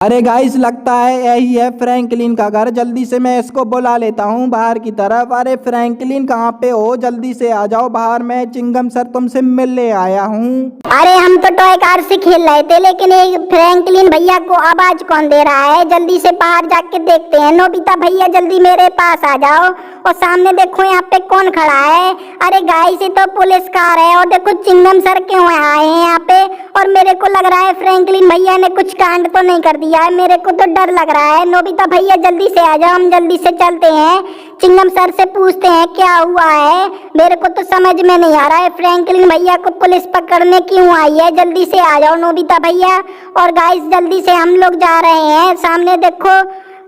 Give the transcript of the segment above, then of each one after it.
अरे गाइस, लगता है यही है फ्रैंकलिन का घर। जल्दी से मैं इसको बुला लेता हूँ बाहर की तरफ। अरे फ्रैंकलिन, कहाँ पे हो? जल्दी से आ जाओ बाहर, मैं चिंगम सर तुमसे मिलने आया हूँ। अरे हम तो टॉय कार से खेल रहे थे, लेकिन ये फ्रैंकलिन भैया को आवाज कौन दे रहा है? जल्दी से बाहर जाके देखते हैं। नोबिता भैया जल्दी मेरे पास आ जाओ। और सामने देखो यहाँ पे कौन खड़ा है। अरे गाइस, ये तो पुलिस कार है। और देखो चिंगम सर क्यों आए हैं यहाँ पे। और मेरे को लग रहा है फ्रैंकलिन भैया ने कुछ कांड तो नहीं कर दिया है। मेरे को तो डर लग रहा है। नोबिता भैया जल्दी से आ जाओ, हम जल्दी से चलते हैं। चिंगम सर से पूछते हैं क्या हुआ है। मेरे को तो समझ में नहीं आ रहा है, फ्रैंकलिन भैया को पुलिस पकड़ने क्यों आई है। जल्दी से आ जाओ नोबिता भैया। और गाइस जल्दी से हम लोग जा रहे हैं। सामने देखो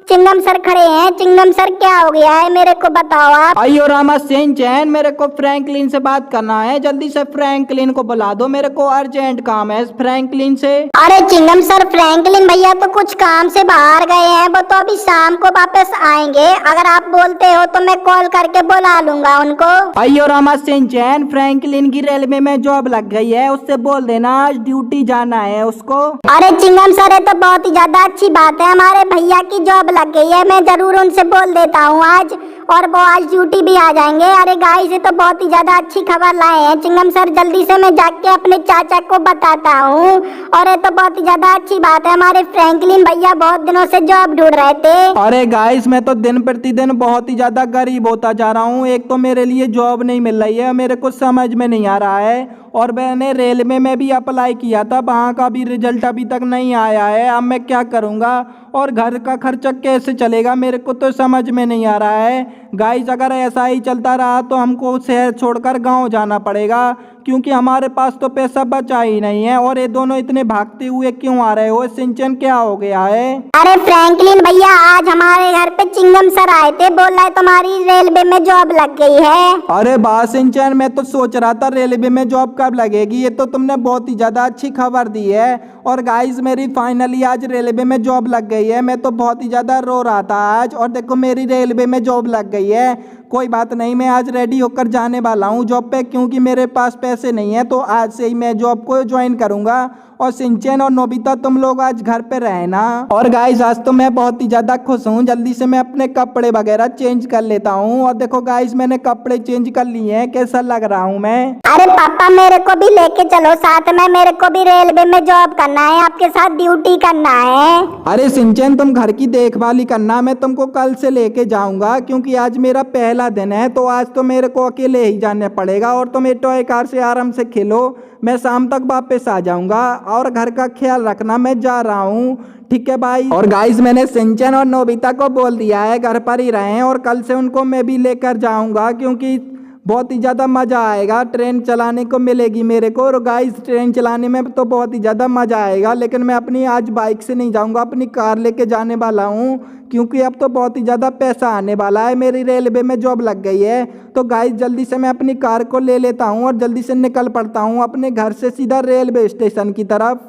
चिंगम सर खड़े हैं। चिंगम सर क्या हो गया है, मेरे को बताओ आप। अयो रामा सेन चैन, मेरे को फ्रैंकलिन से बात करना है। जल्दी से फ्रैंकलिन को बुला दो, मेरे को अर्जेंट काम है फ्रैंकलिन से। अरे चिंगम सर, फ्रैंकलिन भैया तो कुछ काम से बाहर गए हैं, वो तो अभी शाम को वापस आएंगे। अगर आप बोलते हो तो मैं कॉल करके बुला लूंगा उनको। अयो रामा सेन चैन, फ्रैंकलिन की रेलवे में जॉब लग गई है, उससे बोल देना आज ड्यूटी जाना है उसको। अरे चिंगम सर, ये तो बहुत ही ज्यादा अच्छी बात है, हमारे भैया की जॉब लग गई है। मैं जरूर उनसे बोल देता हूँ आज, और वो आज ड्यूटी भी आ जाएंगे। अरे गाइस, ये तो बहुत ही ज्यादा अच्छी खबर लाए हैं चिंगम सर। जल्दी से मैं जाके अपने चाचा को बताता हूँ। और ये तो बहुत ही ज्यादा अच्छी बात है, हमारे फ्रैंकलिन भैया बहुत दिनों से जॉब ढूंढ रहे थे। अरे गाइस, मैं तो दिन प्रतिदिन बहुत ही ज्यादा गरीब होता जा रहा हूँ। एक तो मेरे लिए जॉब नहीं मिल रही है, मेरे को समझ में नहीं आ रहा है। और मैंने रेलवे में भी अप्लाई किया था, वहाँ का भी रिजल्ट अभी तक नहीं आया है। अब मैं क्या करूँगा और घर का खर्चा कैसे चलेगा, मेरे को तो समझ में नहीं आ रहा है। गाइस, अगर ऐसा ही चलता रहा तो हमको शहर छोड़कर गांव जाना पड़ेगा, क्योंकि हमारे पास तो पैसा बचा ही नहीं है। और ये दोनों इतने भागते हुए क्यों आ रहे हो? सिंचन क्या हो गया है? अरे फ्रैंकलिन भैया, आज हमारे घर पे चिंगम सर आए थे, बोल रहे तुम्हारी रेलवे में जॉब लग गई है। अरे वाह सिंचन, मैं तो सोच रहा था रेलवे में जॉब कब लगेगी। ये तो तुमने बहुत ही ज्यादा अच्छी खबर दी है। और गाइस, मेरी फाइनली आज रेलवे में जॉब लग गई है। मैं तो बहुत ही ज्यादा रो रहा था आज, और देखो मेरी रेलवे में जॉब लग गई है। कोई बात नहीं, मैं आज रेडी होकर जाने वाला हूँ जॉब पे, क्योंकि मेरे पास पैसे नहीं है। तो आज से ही मैं जॉब को ज्वाइन करूंगा। और सिंचन और नोबिता, तुम लोग आज घर पे रहना। और गाइस, आज तो मैं बहुत ही ज्यादा खुश हूँ। जल्दी से मैं अपने कपड़े वगैरह चेंज कर लेता हूँ। और देखो गाइस, मैंने कपड़े चेंज कर लिए हैं, कैसा लग रहा हूँ मैं? अरे पापा, मेरे को भी लेके चलो साथ में, मेरे को भी रेलवे में जॉब करना है, आपके साथ ड्यूटी करना है। अरे सिंचन, तुम घर की देखभाल ही करना, मैं तुमको कल से लेके जाऊंगा, क्योंकि आज मेरा पहला दिन है। तो आज तो मेरे को अकेले ही जाना पड़ेगा, और तुम टॉय कार से आराम से खेलो। मैं शाम तक वापस आ जाऊंगा। और घर का ख्याल रखना, मैं जा रहा हूँ, ठीक है भाई? और गाइस, मैंने सिंचन और नोबिता को बोल दिया है घर पर ही रहें, और कल से उनको मैं भी लेकर जाऊंगा, क्योंकि बहुत ही ज़्यादा मज़ा आएगा। ट्रेन चलाने को मिलेगी मेरे को। और गाइस, ट्रेन चलाने में तो बहुत ही ज़्यादा मज़ा आएगा, लेकिन मैं अपनी आज बाइक से नहीं जाऊंगा, अपनी कार लेके जाने वाला हूँ, क्योंकि अब तो बहुत ही ज़्यादा पैसा आने वाला है। मेरी रेलवे में जॉब लग गई है। तो गाइस, जल्दी से मैं अपनी कार को ले लेता हूँ और जल्दी से निकल पड़ता हूँ अपने घर से सीधा रेलवे स्टेशन की तरफ।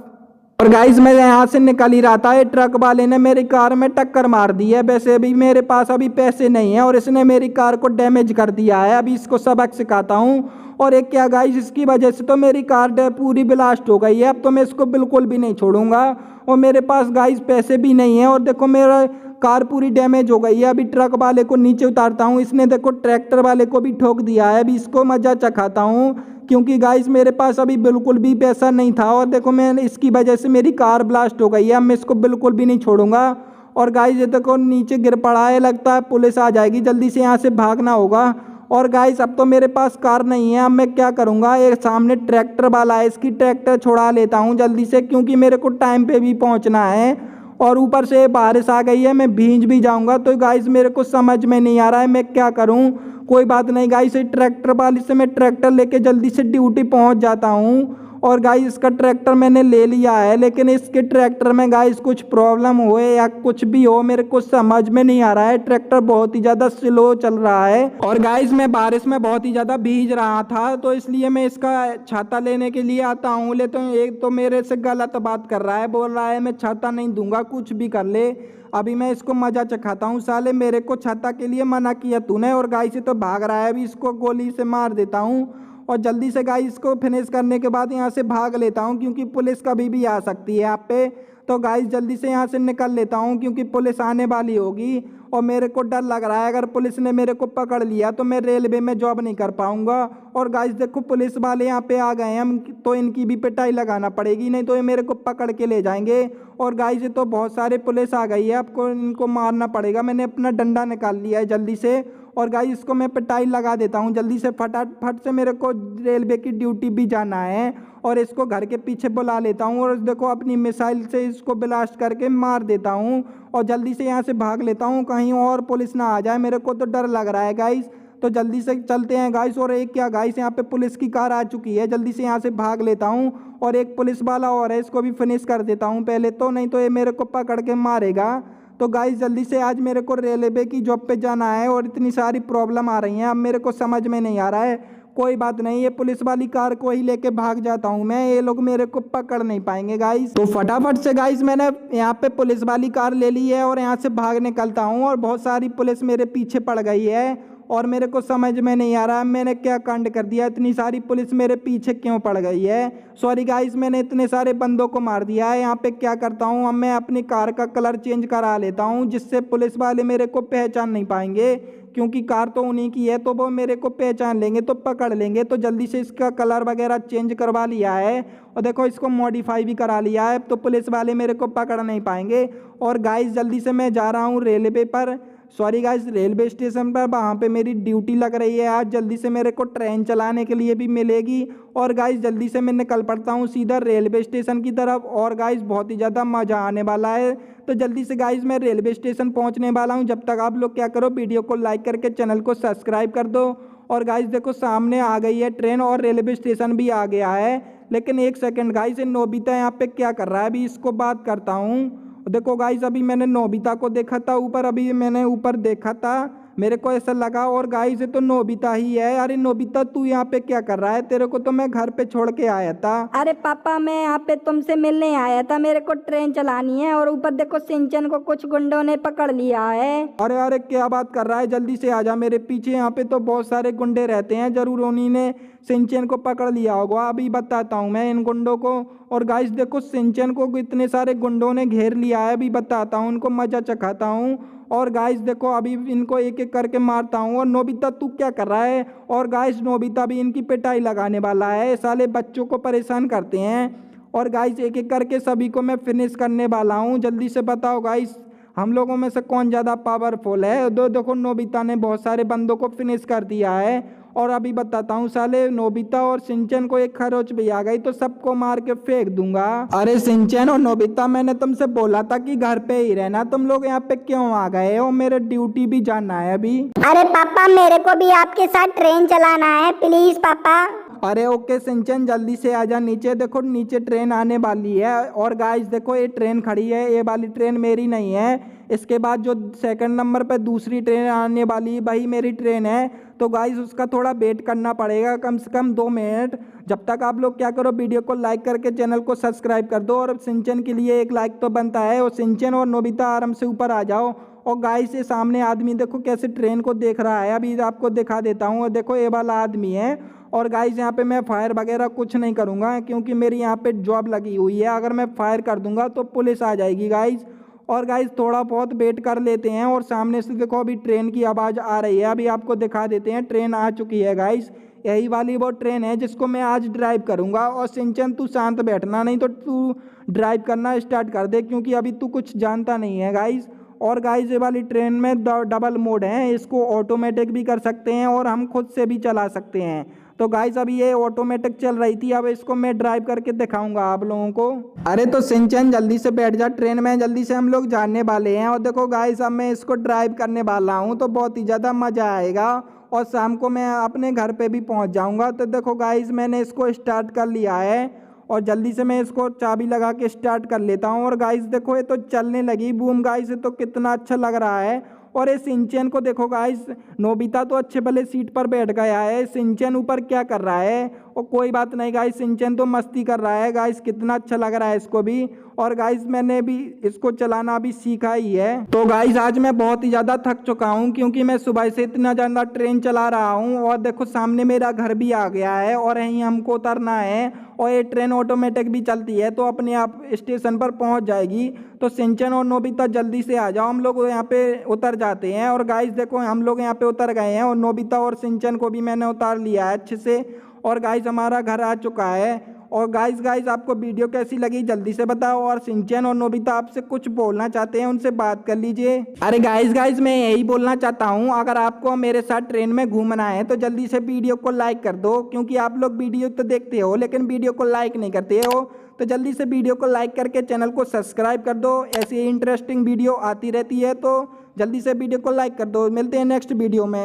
और गाइस, मैं यहाँ से निकल ही रहा था, ये ट्रक वाले ने मेरी कार में टक्कर मार दी है। वैसे भी मेरे पास अभी पैसे नहीं है, और इसने मेरी कार को डैमेज कर दिया है। अभी इसको सबक सिखाता हूँ। और एक क्या गाइस, इसकी वजह से तो मेरी कार पूरी ब्लास्ट हो गई है। अब तो मैं इसको बिल्कुल भी नहीं छोड़ूंगा। और मेरे पास गाइस पैसे भी नहीं है, और देखो मेरा कार पूरी डैमेज हो गई है। अभी ट्रक वाले को नीचे उतारता हूँ। इसने देखो ट्रैक्टर वाले को भी ठोक दिया है। अभी इसको मजा चखाता हूँ, क्योंकि गाइस मेरे पास अभी बिल्कुल भी पैसा नहीं था। और देखो, मैं इसकी वजह से मेरी कार ब्लास्ट हो गई है। अब मैं इसको बिल्कुल भी नहीं छोड़ूंगा। और गाइस, ये देखो नीचे गिर पड़ा है, लगता है पुलिस आ जाएगी। जल्दी से यहाँ से भागना होगा। और गाइस, अब तो मेरे पास कार नहीं है। अब मैं क्या करूँगा, एक सामने ट्रैक्टर वाला है, इसकी ट्रैक्टर छुड़ा लेता हूँ जल्दी से, क्योंकि मेरे को टाइम पे भी पहुँचना है। और ऊपर से बारिश आ गई है, मैं भींज भी जाऊंगा। तो गाइस, मेरे को समझ में नहीं आ रहा है मैं क्या करूं। कोई बात नहीं गाइस, ट्रैक्टर वाले से मैं ट्रैक्टर लेके जल्दी से ड्यूटी पहुंच जाता हूं। और गाइस, इसका ट्रैक्टर मैंने ले लिया है, लेकिन इसके ट्रैक्टर में गाइस कुछ प्रॉब्लम हो या कुछ भी हो, मेरे को समझ में नहीं आ रहा है। ट्रैक्टर बहुत ही ज़्यादा स्लो चल रहा है। और गाइस, मैं बारिश में बहुत ही ज़्यादा भीग रहा था, तो इसलिए मैं इसका छाता लेने के लिए आता हूँ। लेकिन एक तो मेरे से गलत बात कर रहा है, बोल रहा है मैं छाता नहीं दूंगा, कुछ भी कर ले। अभी मैं इसको मजा चखाता हूँ। साले, मेरे को छाता के लिए मना किया तूने, और गाइस से तो भाग रहा है। अभी इसको गोली से मार देता हूँ, और जल्दी से गाइस को फिनिश करने के बाद यहाँ से भाग लेता हूँ, क्योंकि पुलिस कभी भी आ सकती है आप पे। तो गाइस जल्दी से यहाँ से निकल लेता हूँ क्योंकि पुलिस आने वाली होगी और मेरे को डर लग रहा है अगर पुलिस ने मेरे को पकड़ लिया तो मैं रेलवे में जॉब नहीं कर पाऊंगा। और गाइस देखो पुलिस वाले यहाँ पे आ गए हैं, हम तो इनकी भी पिटाई लगाना पड़ेगी, नहीं तो ये मेरे को पकड़ के ले जाएंगे। और गाइस ये तो बहुत सारे पुलिस आ गई है, आपको इनको मारना पड़ेगा। मैंने अपना डंडा निकाल लिया है जल्दी से और गाइस इसको मैं पिटाई लगा देता हूँ जल्दी से, फटाफट से मेरे को रेलवे की ड्यूटी भी जाना है। और इसको घर के पीछे बुला लेता हूँ और देखो अपनी मिसाइल से इसको ब्लास्ट करके मार देता हूँ और जल्दी से यहाँ से भाग लेता हूँ, कहीं और पुलिस ना आ जाए, मेरे को तो डर लग रहा है गाइस। तो जल्दी से चलते हैं गाइस। और एक क्या गाइस यहाँ पे पुलिस की कार आ चुकी है, जल्दी से यहाँ से भाग लेता हूँ और एक पुलिस वाला और है, इसको भी फिनिश कर देता हूँ पहले तो, नहीं तो ये मेरे को पकड़ के मारेगा। तो गाइस जल्दी से आज मेरे को रेलवे की जॉब पे जाना है और इतनी सारी प्रॉब्लम आ रही हैं, अब मेरे को समझ में नहीं आ रहा है। कोई बात नहीं, ये पुलिस वाली कार को ही लेके भाग जाता हूँ मैं, ये लोग मेरे को पकड़ नहीं पाएंगे गाइस। तो फटाफट से गाइस मैंने यहाँ पे पुलिस वाली कार ले ली है और यहाँ से भाग निकलता हूँ और बहुत सारी पुलिस मेरे पीछे पड़ गई है और मेरे को समझ में नहीं आ रहा मैंने क्या कांड कर दिया, इतनी सारी पुलिस मेरे पीछे क्यों पड़ गई है। सॉरी गाइस, मैंने इतने सारे बंदों को मार दिया है। यहाँ पे क्या करता हूँ, अब मैं अपनी कार का कलर चेंज करा लेता हूँ जिससे पुलिस वाले मेरे को पहचान नहीं पाएंगे, क्योंकि कार तो उन्हीं की है तो वो मेरे को पहचान लेंगे तो पकड़ लेंगे। तो जल्दी से इसका कलर वगैरह चेंज करवा लिया है और देखो इसको मॉडिफाई भी करा लिया है, तो पुलिस वाले मेरे को पकड़ नहीं पाएंगे। और गाइस जल्दी से मैं जा रहा हूँ रेलवे पर, सॉरी गाइस रेलवे स्टेशन पर, वहाँ पे मेरी ड्यूटी लग रही है आज, जल्दी से मेरे को ट्रेन चलाने के लिए भी मिलेगी। और गाइस जल्दी से मैं निकल पड़ता हूँ सीधा रेलवे स्टेशन की तरफ और गाइस बहुत ही ज़्यादा मज़ा आने वाला है। तो जल्दी से गाइस मैं रेलवे स्टेशन पहुँचने वाला हूँ, जब तक आप लोग क्या करो वीडियो को लाइक करके चैनल को सब्सक्राइब कर दो। और गाइस देखो सामने आ गई है ट्रेन और रेलवे स्टेशन भी आ गया है, लेकिन एक सेकेंड गाइस ये नोबिता यहाँ पे क्या कर रहा है, अभी इसको बात करता हूँ। देखो गाइस अभी मैंने नोबिता को देखा था ऊपर, अभी मैंने ऊपर देखा था, मेरे को ऐसा लगा और गाइस ये तो नोबिता ही है। अरे नोबिता तू यहाँ पे क्या कर रहा है, तेरे को तो मैं घर पे छोड़ के आया था। अरे पापा मैं यहाँ पे तुमसे मिलने आया था, मेरे को ट्रेन चलानी है और ऊपर देखो सिंचन को कुछ गुंडों ने पकड़ लिया है। अरे अरे क्या बात कर रहा है, जल्दी से आ जा मेरे पीछे, यहाँ पे तो बहुत सारे गुंडे रहते हैं, जरूर उन्हीं ने सिंचन को पकड़ लिया होगा, अभी बताता हूँ मैं इन गुंडों को। और गाइस देखो सिंचन को इतने सारे गुंडों ने घेर लिया है, अभी बताता हूँ उनको, मजा चखाता हूँ। और गाइस देखो अभी इनको एक एक करके मारता हूँ। और नोबिता तू क्या कर रहा है, और गाइस नोबिता भी इनकी पिटाई लगाने वाला है, साले बच्चों को परेशान करते हैं। और गाइस एक एक करके सभी को मैं फिनिश करने वाला हूँ, जल्दी से बताओ गाइस हम लोगों में से कौन ज़्यादा पावरफुल है। देखो नोबिता ने बहुत सारे बंदों को फिनिश कर दिया है। और अभी बताता हूँ साले नोबिता और सिंचन को एक खरोच भी आ गई तो सबको मार के फेंक दूंगा। अरे सिंचन और नोबिता मैंने तुमसे बोला था कि घर पे ही रहना, तुम लोग यहाँ पे क्यों आ गए हो, मेरे ड्यूटी भी जाना है अभी। अरे पापा मेरे को भी आपके साथ ट्रेन चलाना है प्लीज पापा। अरे ओके सिंचन जल्दी से आजा नीचे, देखो नीचे ट्रेन आने वाली है। और गाइस देखो ये ट्रेन खड़ी है, ये वाली ट्रेन मेरी नहीं है, इसके बाद जो सेकंड नंबर पे दूसरी ट्रेन आने वाली वही मेरी ट्रेन है। तो गाइस उसका थोड़ा वेट करना पड़ेगा कम से कम 2 मिनट, जब तक आप लोग क्या करो वीडियो को लाइक करके चैनल को सब्सक्राइब कर दो। और सिंचन के लिए एक लाइक तो बनता है, और सिंचन और नोबिता आराम से ऊपर आ जाओ। और गाइस ये सामने आदमी देखो कैसे ट्रेन को देख रहा है, अभी आपको दिखा देता हूँ। देखो ये वाला आदमी है। और गाइस यहाँ पे मैं फायर वगैरह कुछ नहीं करूँगा क्योंकि मेरी यहाँ पे जॉब लगी हुई है, अगर मैं फायर कर दूंगा तो पुलिस आ जाएगी गाइस। और गाइस थोड़ा बहुत वेट कर लेते हैं। और सामने से देखो अभी ट्रेन की आवाज़ आ रही है, अभी आपको दिखा देते हैं, ट्रेन आ चुकी है गाइस, यही वाली वो ट्रेन है जिसको मैं आज ड्राइव करूँगा। और सिंचन तू शांत बैठना, नहीं तो तू ड्राइव करना स्टार्ट कर दे क्योंकि अभी तू कुछ जानता नहीं है गाइस। और गाइस ये वाली ट्रेन में डबल मोड है, इसको ऑटोमेटिक भी कर सकते हैं और हम खुद से भी चला सकते हैं। तो गाइस अभी ये ऑटोमेटिक चल रही थी, अब इसको मैं ड्राइव करके दिखाऊंगा आप लोगों को। अरे तो सिंचन जल्दी से बैठ जा ट्रेन में, जल्दी से हम लोग जाने वाले हैं। और देखो गाइस अब मैं इसको ड्राइव करने वाला हूँ तो बहुत ही ज़्यादा मज़ा आएगा और शाम को मैं अपने घर पे भी पहुँच जाऊँगा। तो देखो गाइस मैंने इसको स्टार्ट कर लिया है और जल्दी से मैं इसको चाबी लगा के स्टार्ट कर लेता हूँ। और गाइस देखो ये तो चलने लगी, बूम गाइस ये तो कितना अच्छा लग रहा है। और ये सिंचन को देखो गाइस, नोबिता तो अच्छे भले सीट पर बैठ गया है, सिंचन ऊपर क्या कर रहा है। और कोई बात नहीं गाइस, सिंचन तो मस्ती कर रहा है गाइस, कितना अच्छा लग रहा है इसको भी। और गाइस मैंने भी इसको चलाना भी सीखा ही है। तो गाइस आज मैं बहुत ही ज़्यादा थक चुका हूँ क्योंकि मैं सुबह से इतना ज़्यादा ट्रेन चला रहा हूँ। और देखो सामने मेरा घर भी आ गया है और यहीं हमको उतरना है। और ये ट्रेन ऑटोमेटिक भी चलती है तो अपने आप स्टेशन पर पहुंच जाएगी। तो सिंचन और नोबिता जल्दी से आ जाओ, हम लोग यहाँ पे उतर जाते हैं। और गाइस देखो हम लोग यहाँ पे उतर गए हैं और नोबिता और सिंचन को भी मैंने उतार लिया है अच्छे से। और गाइस हमारा घर आ चुका है। और गाइस आपको वीडियो कैसी लगी जल्दी से बताओ। और सिंचन और नोबिता आपसे कुछ बोलना चाहते हैं, उनसे बात कर लीजिए। अरे गाइस मैं यही बोलना चाहता हूँ, अगर आपको मेरे साथ ट्रेन में घूमना है तो जल्दी से वीडियो को लाइक कर दो, क्योंकि आप लोग वीडियो तो देखते हो लेकिन वीडियो को लाइक नहीं करते हो। तो जल्दी से वीडियो को लाइक करके चैनल को सब्सक्राइब कर दो, ऐसी इंटरेस्टिंग वीडियो आती रहती है। तो जल्दी से वीडियो को लाइक कर दो। मिलते हैं नेक्स्ट वीडियो में।